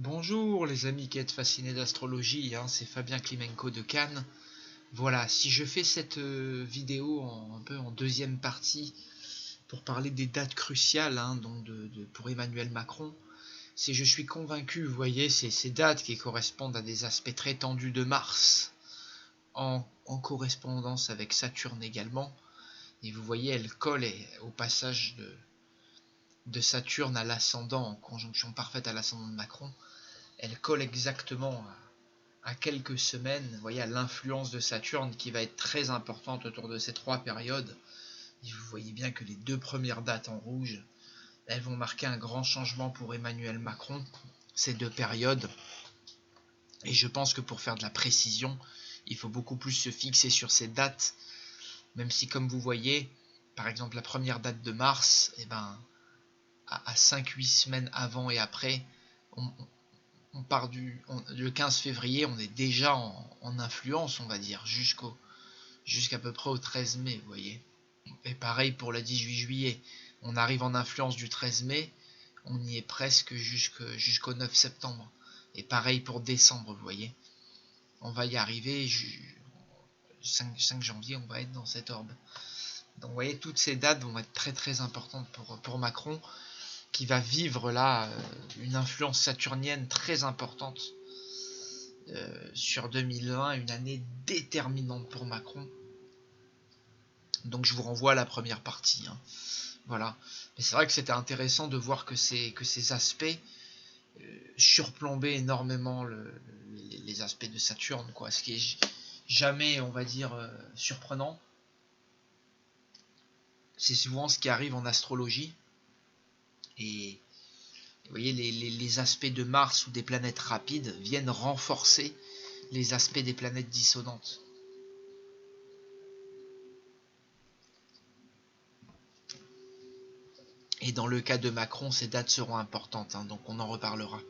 Bonjour les amis qui êtes fascinés d'astrologie, c'est Fabien Klimenko de Cannes. Voilà, si je fais cette vidéo un peu en deuxième partie pour parler des dates cruciales donc pour Emmanuel Macron, c'est je suis convaincu, vous voyez, c'est ces dates qui correspondent à des aspects très tendus de Mars, en correspondance avec Saturne également. Et vous voyez, elle colle au passage de Saturne à l'ascendant, en conjonction parfaite à l'ascendant de Macron. Elle colle exactement à quelques semaines, vous voyez, à l'influence de Saturne qui va être très importante autour de ces trois périodes. Et vous voyez bien que les deux premières dates en rouge, elles vont marquer un grand changement pour Emmanuel Macron, ces deux périodes. Et je pense que pour faire de la précision, il faut beaucoup plus se fixer sur ces dates, même si comme vous voyez, par exemple la première date de mars, à 5-8 semaines avant et après, on part le 15 février, on est déjà en influence, on va dire, jusqu'à peu près au 13 mai, vous voyez. Et pareil pour le 18 juillet, on arrive en influence du 13 mai, on y est presque jusqu'au 9 septembre. Et pareil pour décembre, vous voyez. On va y arriver, 5 janvier, on va être dans cet ordre. Donc vous voyez, toutes ces dates vont être très très importantes pour Macron, qui va vivre là une influence saturnienne très importante sur 2020, une année déterminante pour Macron. Donc je vous renvoie à la première partie. Voilà. Mais c'est vrai que c'était intéressant de voir que ces aspects surplombaient énormément les aspects de Saturne, quoi. Ce qui est jamais, on va dire, surprenant. C'est souvent ce qui arrive en astrologie. Et vous voyez, les aspects de Mars ou des planètes rapides viennent renforcer les aspects des planètes dissonantes. Et dans le cas de Macron, ces dates seront importantes, donc on en reparlera.